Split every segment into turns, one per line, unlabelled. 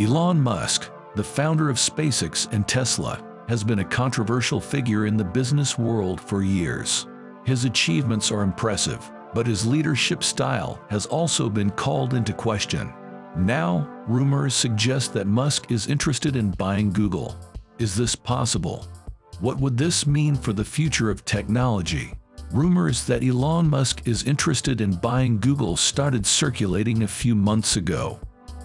Elon Musk, the founder of SpaceX and Tesla, has been a controversial figure in the business world for years. His achievements are impressive, but his leadership style has also been called into question. Now, rumors suggest that Musk is interested in buying Google. Is this possible? What would this mean for the future of technology? Rumors that Elon Musk is interested in buying Google started circulating a few months ago.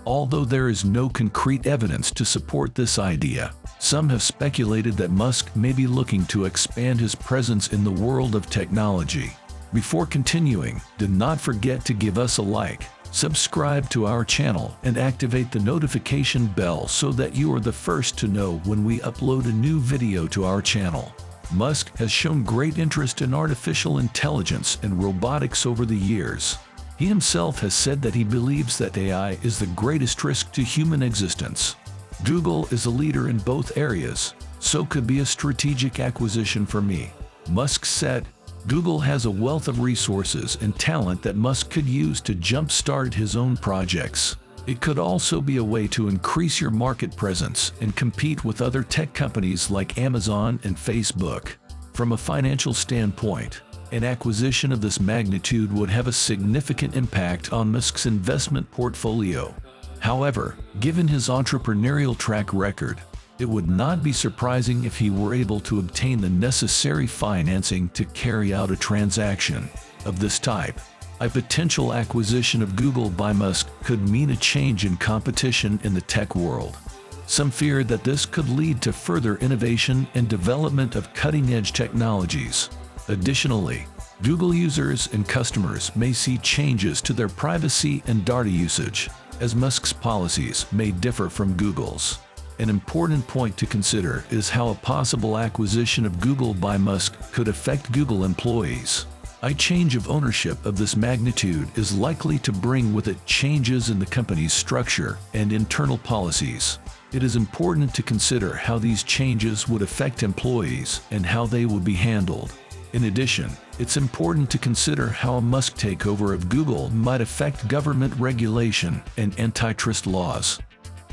Although there is no concrete evidence to support this idea, some have speculated that Musk may be looking to expand his presence in the world of technology. Before continuing, do not forget to give us a like, subscribe to our channel, and activate the notification bell so that you are the first to know when we upload a new video to our channel. Musk has shown great interest in artificial intelligence and robotics over the years. He himself has said that he believes that AI is the greatest risk to human existence. Google is a leader in both areas, so could be a strategic acquisition for me. Musk said, Google has a wealth of resources and talent that Musk could use to jump-start his own projects. It could also be a way to increase your market presence and compete with other tech companies like Amazon and Facebook. From a financial standpoint, an acquisition of this magnitude would have a significant impact on Musk's investment portfolio. However, given his entrepreneurial track record, it would not be surprising if he were able to obtain the necessary financing to carry out a transaction of this type. A potential acquisition of Google by Musk could mean a change in competition in the tech world. Some fear that this could lead to further innovation and development of cutting-edge technologies. Additionally, Google users and customers may see changes to their privacy and data usage, as Musk's policies may differ from Google's. An important point to consider is how a possible acquisition of Google by Musk could affect Google employees. A change of ownership of this magnitude is likely to bring with it changes in the company's structure and internal policies. It is important to consider how these changes would affect employees and how they would be handled. In addition, it's important to consider how a Musk takeover of Google might affect government regulation and antitrust laws.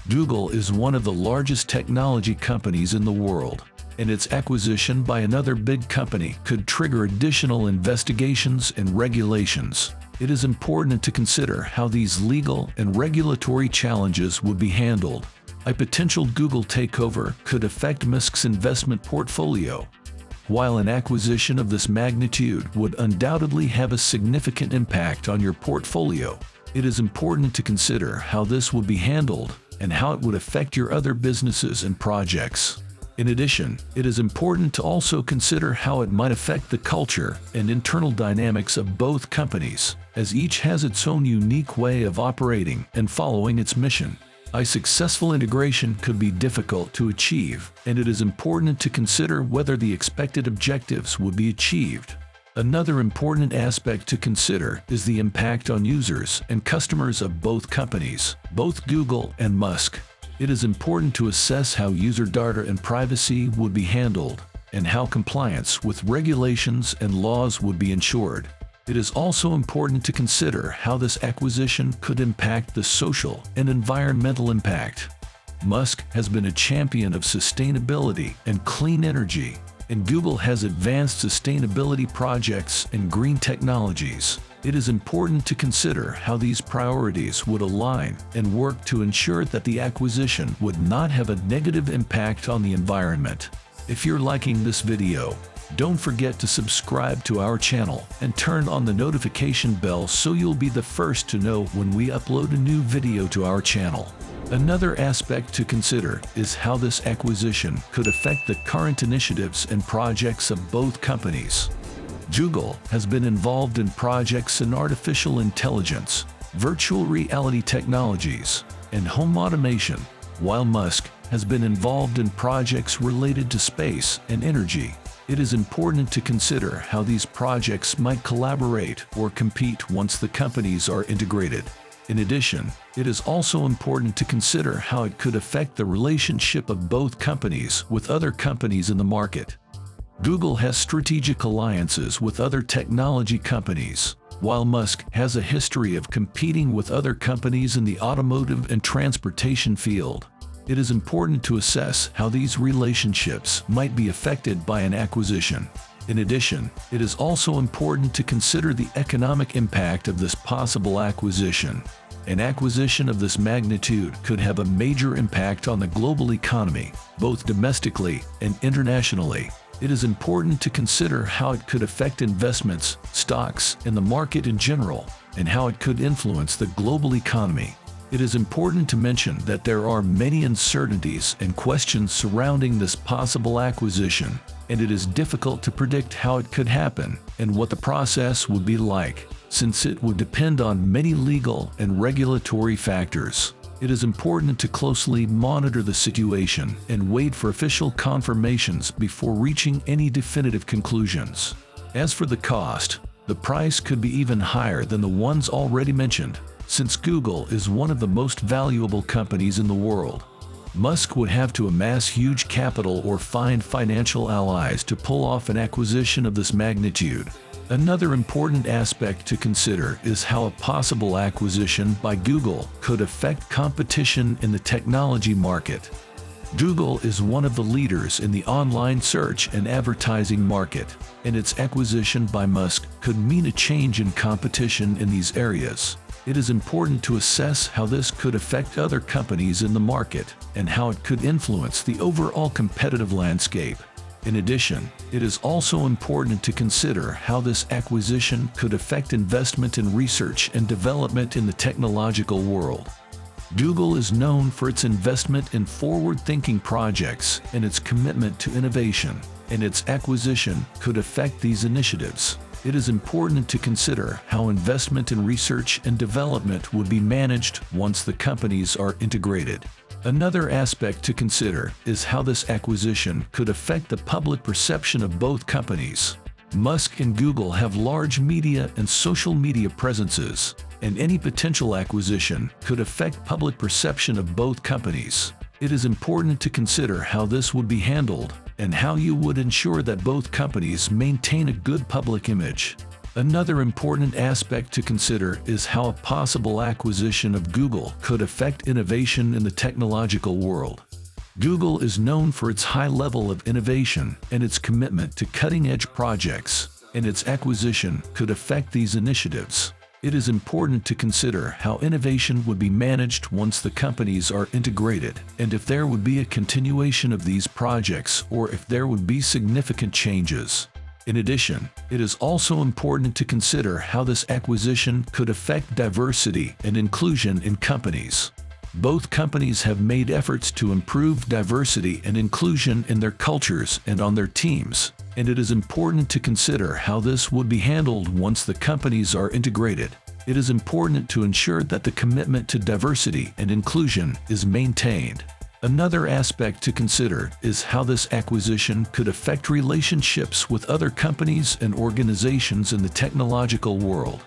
Google is one of the largest technology companies in the world, and its acquisition by another big company could trigger additional investigations and regulations. It is important to consider how these legal and regulatory challenges would be handled. A potential Google takeover could affect Musk's investment portfolio. While an acquisition of this magnitude would undoubtedly have a significant impact on your portfolio, it is important to consider how this would be handled and how it would affect your other businesses and projects. In addition, it is important to also consider how it might affect the culture and internal dynamics of both companies, as each has its own unique way of operating and following its mission. A successful integration could be difficult to achieve, and it is important to consider whether the expected objectives would be achieved. Another important aspect to consider is the impact on users and customers of both companies, both Google and Musk. It is important to assess how user data and privacy would be handled, and how compliance with regulations and laws would be ensured. It is also important to consider how this acquisition could impact the social and environmental impact. Musk has been a champion of sustainability and clean energy, and Google has advanced sustainability projects and green technologies. It is important to consider how these priorities would align and work to ensure that the acquisition would not have a negative impact on the environment. If you're liking this video, don't forget to subscribe to our channel and turn on the notification bell so you'll be the first to know when we upload a new video to our channel. Another aspect to consider is how this acquisition could affect the current initiatives and projects of both companies. Google has been involved in projects in artificial intelligence, virtual reality technologies, and home automation, while Musk has been involved in projects related to space and energy. It is important to consider how these projects might collaborate or compete once the companies are integrated. In addition, it is also important to consider how it could affect the relationship of both companies with other companies in the market. Google has strategic alliances with other technology companies, While Musk has a history of competing with other companies in the automotive and transportation field, it is important to assess how these relationships might be affected by an acquisition. In addition, it is also important to consider the economic impact of this possible acquisition. An acquisition of this magnitude could have a major impact on the global economy, both domestically and internationally. It is important to consider how it could affect investments, stocks, and the market in general, and how it could influence the global economy. It is important to mention that there are many uncertainties and questions surrounding this possible acquisition, and it is difficult to predict how it could happen and what the process would be like, since it would depend on many legal and regulatory factors. It is important to closely monitor the situation and wait for official confirmations before reaching any definitive conclusions. As for the cost, the price could be even higher than the ones already mentioned, since Google is one of the most valuable companies in the world. Musk would have to amass huge capital or find financial allies to pull off an acquisition of this magnitude. Another important aspect to consider is how a possible acquisition by Google could affect competition in the technology market. Google is one of the leaders in the online search and advertising market, and its acquisition by Musk could mean a change in competition in these areas. It is important to assess how this could affect other companies in the market and how it could influence the overall competitive landscape. In addition, it is also important to consider how this acquisition could affect investment in research and development in the technological world. Google is known for its investment in forward-thinking projects and its commitment to innovation, and its acquisition could affect these initiatives. It is important to consider how investment in research and development would be managed once the companies are integrated. Another aspect to consider is how this acquisition could affect the public perception of both companies. Musk and Google have large media and social media presences, and any potential acquisition could affect public perception of both companies. It is important to consider how this would be handled and how you would ensure that both companies maintain a good public image. Another important aspect to consider is how a possible acquisition of Google could affect innovation in the technological world. Google is known for its high level of innovation and its commitment to cutting-edge projects, and its acquisition could affect these initiatives. It is important to consider how innovation would be managed once the companies are integrated, and if there would be a continuation of these projects or if there would be significant changes. In addition, it is also important to consider how this acquisition could affect diversity and inclusion in companies. Both companies have made efforts to improve diversity and inclusion in their cultures and on their teams, and it is important to consider how this would be handled once the companies are integrated. It is important to ensure that the commitment to diversity and inclusion is maintained. Another aspect to consider is how this acquisition could affect relationships with other companies and organizations in the technological world.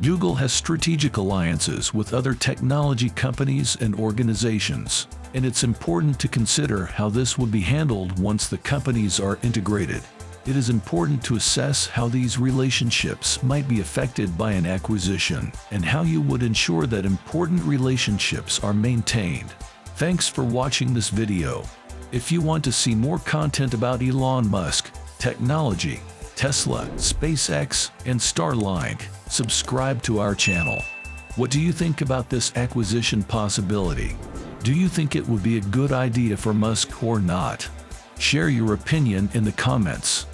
Google has strategic alliances with other technology companies and organizations, and it's important to consider how this would be handled once the companies are integrated. It is important to assess how these relationships might be affected by an acquisition and how you would ensure that important relationships are maintained. Thanks for watching this video. If you want to see more content about Elon Musk, technology, Tesla, SpaceX, and Starlink, subscribe to our channel. What do you think about this acquisition possibility? Do you think it would be a good idea for Musk or not? Share your opinion in the comments.